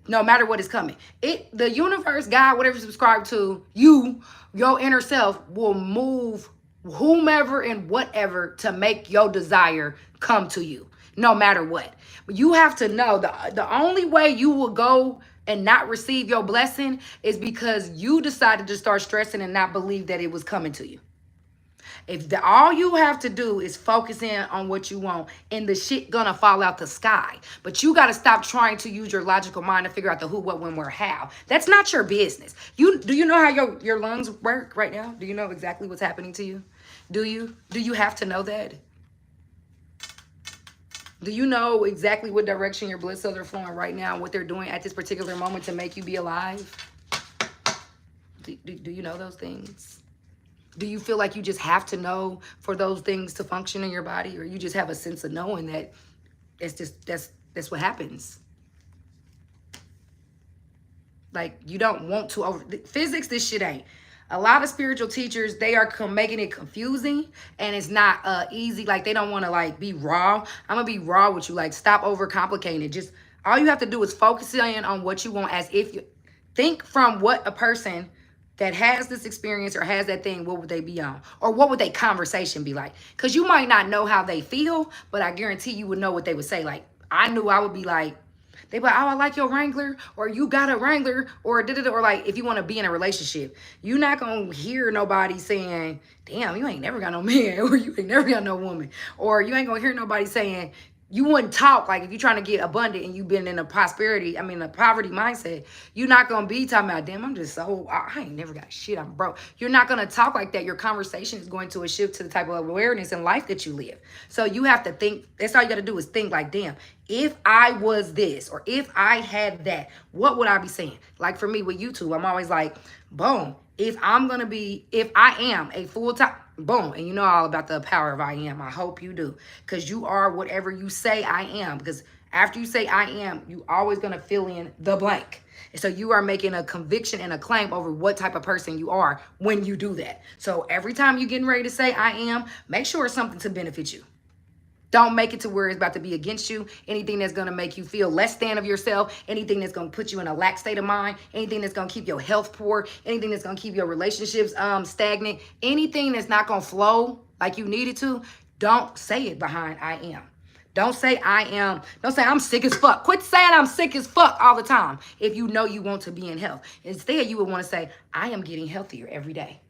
no matter what is coming. The universe, God, whatever you subscribe to, your inner self will move whomever and whatever to make your desire come to you, no matter what. But you have to know the only way you will go and not receive your blessing is because you decided to start stressing and not believe that it was coming to you. All you have to do is focus in on what you want, and the shit gonna fall out the sky. But you gotta stop trying to use your logical mind to figure out the who, what, when, where, how. That's not your business. Do you know how your lungs work right now? Do you know exactly what's happening to you? Do you have to know that? Do you know exactly what direction your blood cells are flowing right now, what they're doing at this particular moment to make you be alive? Do you know those things? Do you feel like you just have to know for those things to function in your body, or you just have a sense of knowing that that's what happens? Like, you don't want to physics, this shit ain't. A lot of spiritual teachers, they are making it confusing, and it's not easy. Like, they don't want to like be raw. I'm gonna be raw with you. Like, stop overcomplicating it. Just all you have to do is focus in on what you want. As if you think from what a person that has this experience or has that thing, what would they be on? Or what would their conversation be like? Because you might not know how they feel, but I guarantee you would know what they would say. Like, I knew I would be like, they be like, oh, I like your Wrangler, or you got a Wrangler, or da-da-da. Or like, if you want to be in a relationship, you're not going to hear nobody saying, damn, you ain't never got no man, or you ain't never got no woman. Or you ain't going to hear nobody saying, you wouldn't talk. Like, if you're trying to get abundant and you've been in a poverty mindset, you're not going to be talking about, damn, I ain't never got shit, I'm broke. You're not going to talk like that. Your conversation is going to shift to the type of awareness in life that you live. So you have to think, that's all you got to do is think like, damn, if I was this, or if I had that, what would I be saying? Like for me with YouTube, I'm always like, boom, if I am a full-time, boom, and you know all about the power of I am. I hope you do, because you are whatever you say I am. Because after you say I am, you always going to fill in the blank. And so you are making a conviction and a claim over what type of person you are when you do that. So every time you're getting ready to say I am, make sure it's something to benefit you. Don't make it to where it's about to be against you. Anything that's going to make you feel less than of yourself. Anything that's going to put you in a lack state of mind. Anything that's going to keep your health poor. Anything that's going to keep your relationships stagnant. Anything that's not going to flow like you need it to. Don't say it behind I am. Don't say I am. Don't say I'm sick as fuck. Quit saying I'm sick as fuck all the time if you know you want to be in health. Instead, you would want to say I am getting healthier every day.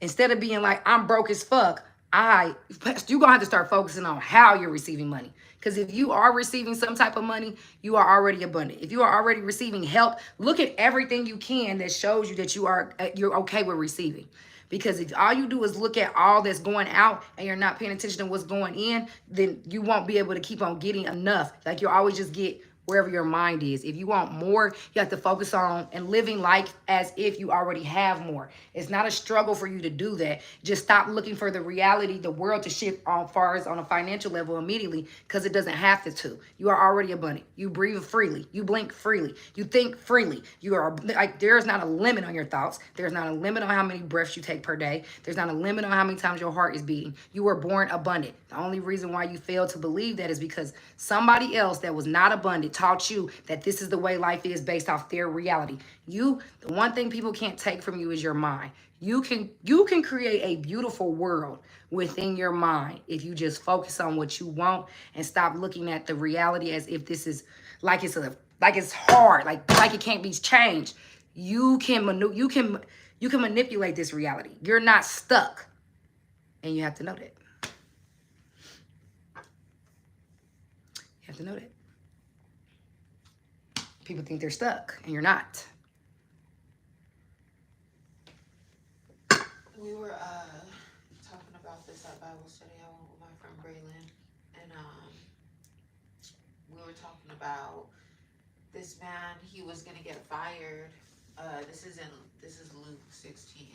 Instead of being like I'm broke as fuck, you're gonna have to start focusing on how you're receiving money. Because if you are receiving some type of money, you are already abundant. If you are already receiving help, look at everything you can that shows you that you're okay with receiving. Because if all you do is look at all that's going out and you're not paying attention to what's going in, then you won't be able to keep on getting enough. Like, you'll always just get wherever your mind is. If you want more, you have to focus on and living life as if you already have more. It's not a struggle for you to do that. Just stop looking for the reality, the world to shift on far as on a financial level immediately, because it doesn't have to. You are already abundant. You breathe freely. You blink freely. You think freely. You are like, there is not a limit on your thoughts. There's not a limit on how many breaths you take per day. There's not a limit on how many times your heart is beating. You were born abundant. The only reason why you fail to believe that is because somebody else that was not abundant taught you that this is the way life is based off their reality. The one thing people can't take from you is your mind. You can create a beautiful world within your mind if you just focus on what you want and stop looking at the reality as if this is like it's hard, like it can't be changed. You can manipulate this reality. You're not stuck, and you have to know that. You have to know that. People think they're stuck, and you're not. We were talking about this at Bible study. I went with my friend Braylon, and we were talking about this man. He was gonna get fired. This is Luke 16.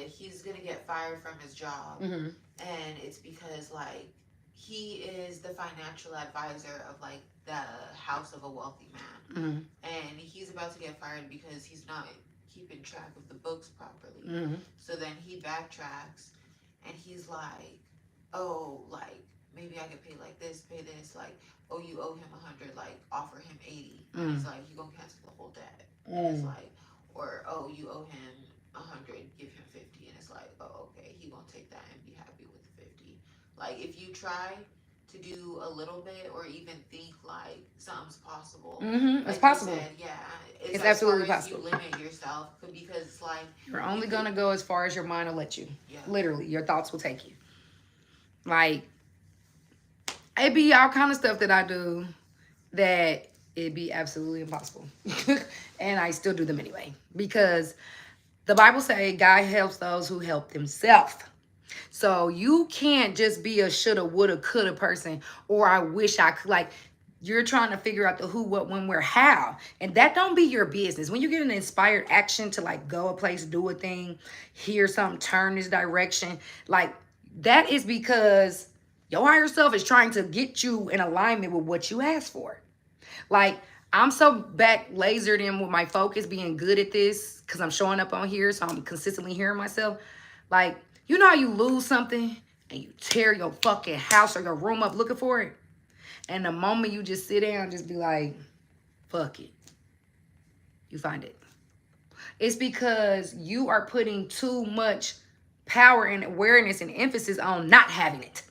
He's gonna get fired from his job, and it's because like he is the financial advisor of like the house of a wealthy man, and he's about to get fired because he's not keeping track of the books properly. So then he backtracks, and he's like, oh, like maybe I could pay like this, pay this, like, oh, you owe him 100, like offer him 80. And it's like, you gonna cancel the whole debt. And it's like, or oh, you owe him 100, give him 50. And it's like, oh, okay, he gonna take that and be happy with the 50. Like, if you try to do a little bit or even think like something's possible, it's like possible. you said, yeah, it's absolutely possible. You limit yourself because it's like you're only gonna go as far as your mind will let you. Yeah. Literally, your thoughts will take you. Like, it be all kind of stuff that I do that it'd be absolutely impossible. And I still do them anyway. Because the Bible says God helps those who help themselves. So you can't just be a shoulda, woulda, coulda person, or I wish I could. Like, you're trying to figure out the who, what, when, where, how. And that don't be your business. When you get an inspired action to like go a place, do a thing, hear something, turn this direction, like that is because your higher self is trying to get you in alignment with what you asked for. Like, I'm so back lasered in with my focus, being good at this, because I'm showing up on here, so I'm consistently hearing myself. Like, you know how you lose something and you tear your fucking house or your room up looking for it? And the moment you just sit down and just be like, fuck it, you find it. It's because you are putting too much power and awareness and emphasis on not having it.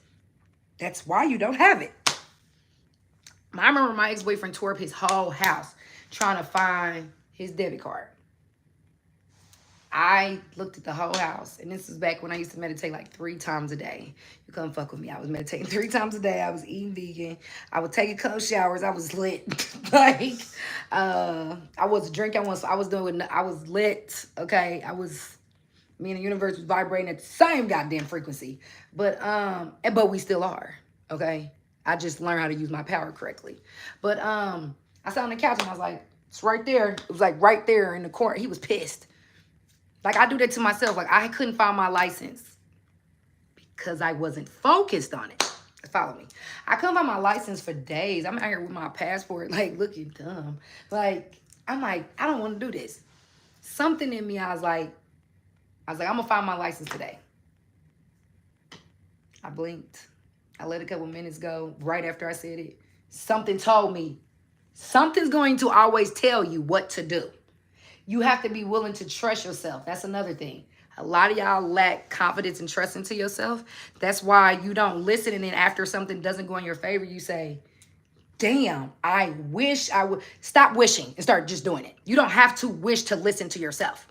That's why you don't have it. I remember my ex-boyfriend tore up his whole house trying to find his debit card. I looked at the whole house, and this was back when I used to meditate like 3 times a day. You couldn't fuck with me. I was meditating 3 times a day. I was eating vegan. I would take a couple showers. I was lit. Like, I was drinking. I was lit. Okay, me and the universe was vibrating at the same goddamn frequency. But we still are. Okay, I just learned how to use my power correctly. But I sat on the couch and I was like, it's right there. It was like right there in the corner. He was pissed. Like, I do that to myself. Like, I couldn't find my license because I wasn't focused on it. Follow me. I couldn't find my license for days. I'm out here with my passport, like, looking dumb. Like, I'm like, I don't want to do this. Something in me, I was like, I'm going to find my license today. I blinked. I let a couple minutes go right after I said it. Something told me, something's going to always tell you what to do. You have to be willing to trust yourself. That's another thing. A lot of y'all lack confidence and trust into yourself. That's why you don't listen, and then after something doesn't go in your favor, you say, damn, I wish I would. Stop wishing and start just doing it. You don't have to wish to listen to yourself.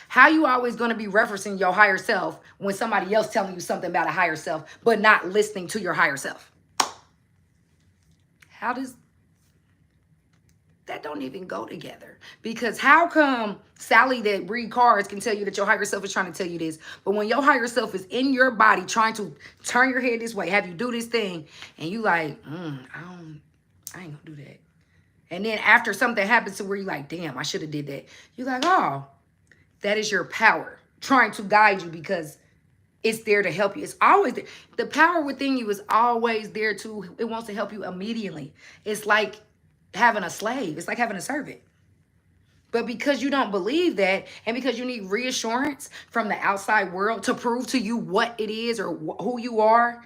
How you always going to be referencing your higher self when somebody else telling you something about a higher self, but not listening to your higher self? How does that don't even go together? Because how come Sally that read cards can tell you that your higher self is trying to tell you this, but when your higher self is in your body trying to turn your head this way, have you do this thing, and you like, I ain't gonna do that. And then after something happens to where you like, damn, I should have did that. You're like, oh, that is your power trying to guide you because it's there to help you. It's always there. The power within you is always there to, it wants to help you immediately. It's like having a slave. It's like having a servant. But because you don't believe that, and because you need reassurance from the outside world to prove to you what it is or who you are,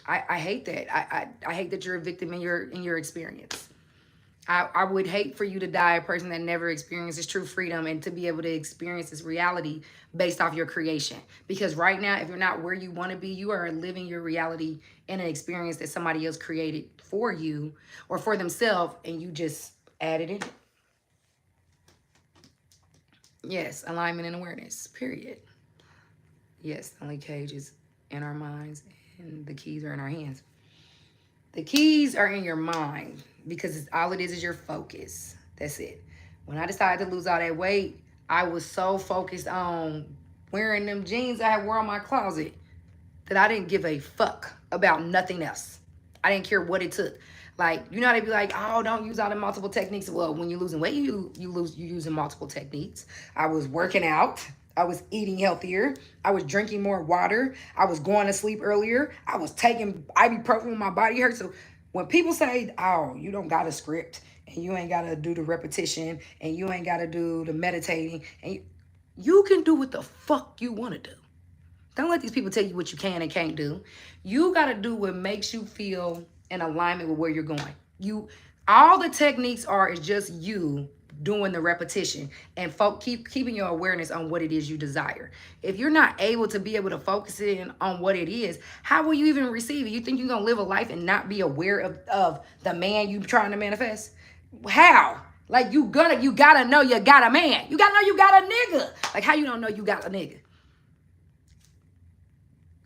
I hate that. I hate that you're a victim in your experience. I would hate for you to die a person that never experiences true freedom and to be able to experience this reality based off your creation. Because right now, if you're not where you want to be, you are living your reality in an experience that somebody else created for you or for themselves, and you just added in. Yes, alignment and awareness, period. Yes, the only cage is in our minds and the keys are in our hands. The keys are in your mind because all it is your focus. That's it. When I decided to lose all that weight, I was so focused on wearing them jeans I had wore in my closet that I didn't give a fuck about nothing else. I didn't care what it took. Like, you know how they be like, oh, don't use all the multiple techniques. Well, when you're losing weight, you're using multiple techniques. I was working out. I was eating healthier. I was drinking more water. I was going to sleep earlier. I was taking ibuprofen when my body hurt. So when people say, oh, you don't got a script and you ain't got to do the repetition and you ain't got to do the meditating, and you can do what the fuck you want to do. Don't let these people tell you what you can and can't do. You got to do what makes you feel in alignment with where you're going. All the techniques is just you doing the repetition and keeping your awareness on what it is you desire. If you're not able to focus in on what it is, how will you even receive it? You think you're going to live a life and not be aware of the man you trying to manifest? How? Like, you gotta know you got a man. You gotta know you got a nigga. Like, how you don't know you got a nigga?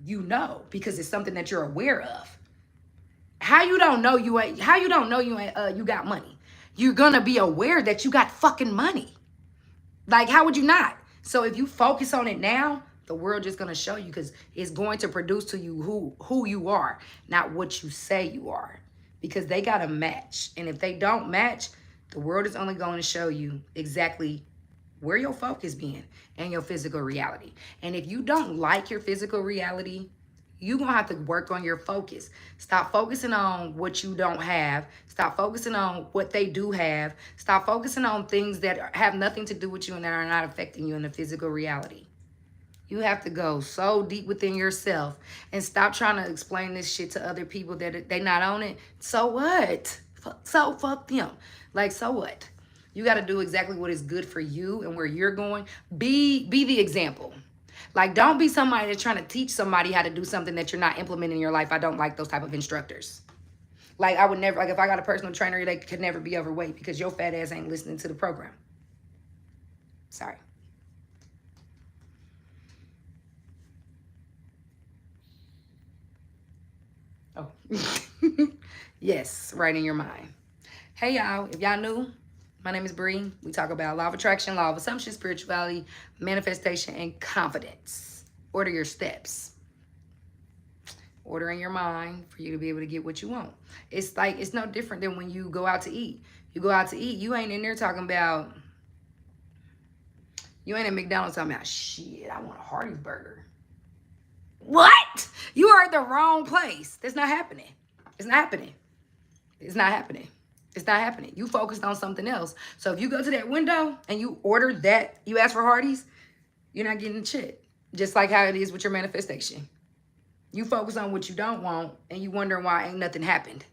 You know, because it's something that you're aware of. How you don't know you got money? You're gonna be aware that you got fucking money. Like, how would you not? So if you focus on it now, the world just gonna show you, because it's going to produce to you who you are, not what you say you are. Because they gotta match. And if they don't match, the world is only going to show you exactly where your focus being and your physical reality. And if you don't like your physical reality, you're going to have to work on your focus. Stop focusing on what you don't have. Stop focusing on what they do have. Stop focusing on things that have nothing to do with you and that are not affecting you in the physical reality. You have to go so deep within yourself and stop trying to explain this shit to other people that they not on it. So what? So fuck them. Like, so what? You got to do exactly what is good for you and where you're going. Be the example. Like, don't be somebody that's trying to teach somebody how to do something that you're not implementing in your life. I don't like those type of instructors. Like, I would never, like, if I got a personal trainer, they could never be overweight because your fat ass ain't listening to the program. Sorry. Oh. Yes, right in your mind. Hey, y'all. If y'all new, my name is Bree. We talk about law of attraction, law of assumption, spirituality, manifestation, and confidence. Order your steps. Order in your mind for you to be able to get what you want. It's like, it's no different than when you go out to eat. You go out to eat, you ain't in there talking about, you ain't at McDonald's talking about, shit, I want a Hardee's burger. What? You are at the wrong place. That's not happening. It's not happening. It's not happening. It's not happening. You focused on something else. So if you go to that window and you order that, you ask for Hardee's, you're not getting shit. Just like how it is with your manifestation. You focus on what you don't want and you wonder why ain't nothing happened.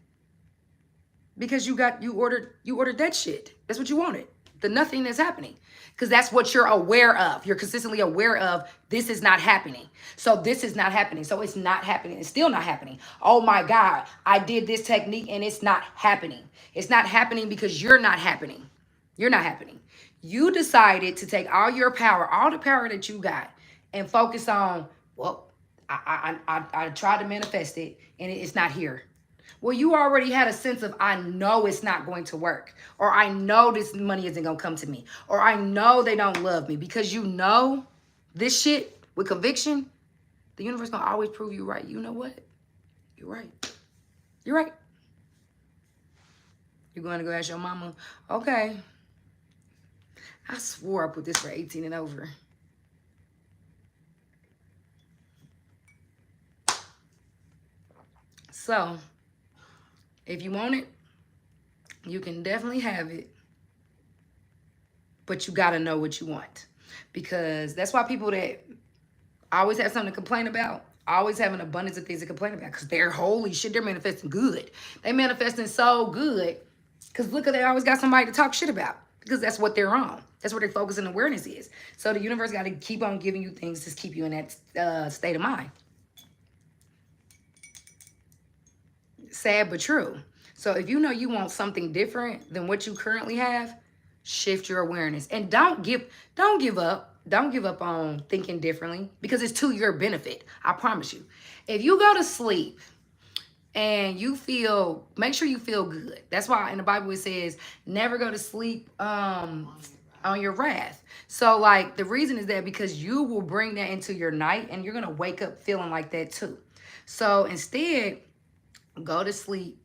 Because you ordered that shit. That's what you wanted. The nothing that's happening. Because that's what you're aware of. You're consistently aware of, this is not happening. So this is not happening. So it's not happening. It's still not happening. Oh my God, I did this technique and it's not happening. It's not happening because you're not happening. You're not happening. You decided to take all your power, all the power that you got, and focus on, well, I tried to manifest it and it's not here. Well, you already had a sense of, I know it's not going to work, or I know this money isn't going to come to me, or I know they don't love me. Because you know this shit with conviction, the universe going to always prove you right. You know what? You're right. You're right. You're going to go ask your mama, okay, I swore I put this for 18 and over. So, if you want it, you can definitely have it. But you got to know what you want. Because that's why people that always have something to complain about always have an abundance of things to complain about. Because they're, holy shit, they're manifesting good. They manifesting so good. Because look, they always got somebody to talk shit about. Because that's what they're on. That's where their focus and awareness is. So the universe got to keep on giving you things to keep you in that state of mind. Sad but true. So if you know you want something different than what you currently have, shift your awareness. And don't give up. Don't give up on thinking differently, because it's to your benefit. I promise you. If you go to sleep and you feel, make sure you feel good. That's why in the Bible it says, never go to sleep on your wrath. So like the reason is that because you will bring that into your night and you're going to wake up feeling like that too. So instead, go to sleep.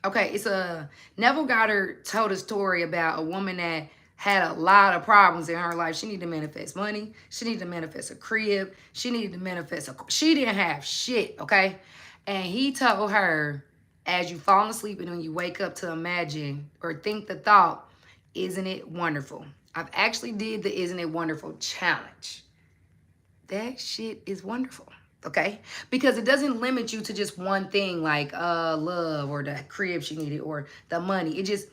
Okay, it's Neville Goddard told a story about a woman that had a lot of problems in her life. She needed to manifest money. She needed to manifest a crib. She needed to manifest she didn't have shit, okay? And he told her, as you fall asleep and when you wake up, to imagine or think the thought, isn't it wonderful? I've actually did the Isn't It Wonderful challenge. That shit is wonderful. Okay, because it doesn't limit you to just one thing like love or the crib she needed or the money. It just,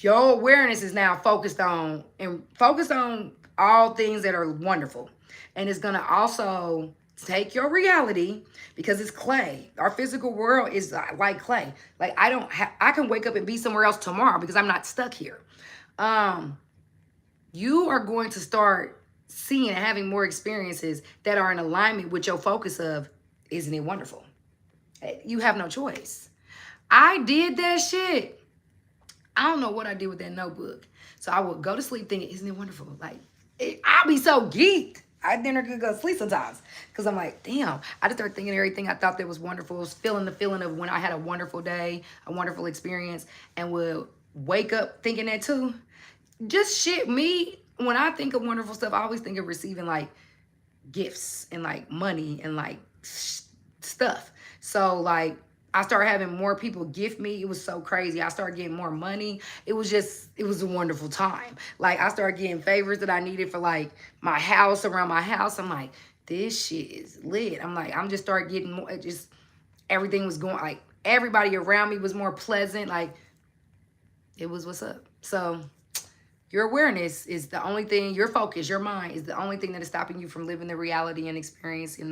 your awareness is now focused on all things that are wonderful. And it's gonna also take your reality, because it's clay. Our physical world is like clay. Like I can wake up and be somewhere else tomorrow because I'm not stuck here. You are going to start seeing and having more experiences that are in alignment with your focus of, isn't it wonderful? You have no choice. I did that shit. I don't know what I did with that notebook. So I would go to sleep thinking, isn't it wonderful? Like, I'll be so geeked. I never could go to sleep sometimes. Because I'm like, damn. I just started thinking everything I thought that was wonderful. Was feeling the feeling of when I had a wonderful day, a wonderful experience, and would wake up thinking that too. Just shit, me, when I think of wonderful stuff, I always think of receiving like gifts and like money and like stuff. So like I started having more people gift me. It was so crazy. I started getting more money. It was a wonderful time. Like I started getting favors that I needed for like my house, around my house. I'm like, this shit is lit. I'm like, I'm just started getting more, everything was going, like everybody around me was more pleasant. Like it was what's up. So your awareness is the only thing, your focus, your mind is the only thing that is stopping you from living the reality and experiencing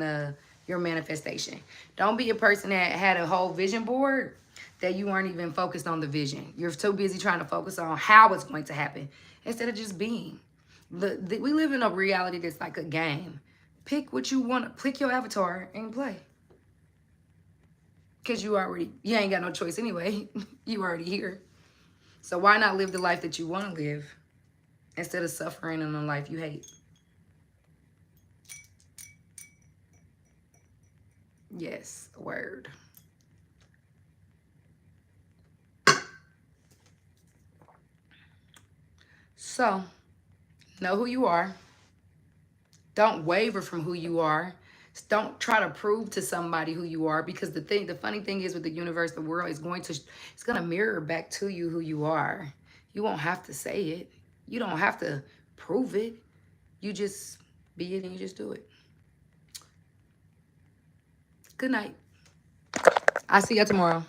your manifestation. Don't be a person that had a whole vision board that you weren't even focused on the vision. You're too busy trying to focus on how it's going to happen instead of just being. We live in a reality that's like a game. Pick what you want, pick your avatar and play. Because you ain't got no choice anyway. You already here. So why not live the life that you want to live instead of suffering in a life you hate? Yes, a word. So, know who you are. Don't waver from who you are. Don't try to prove to somebody who you are, because the funny thing is with the universe, the world is it's going to mirror back to you who you are. You won't have to say it. You don't have to prove it. You just be it and you just do it. Good night. I'll see you tomorrow.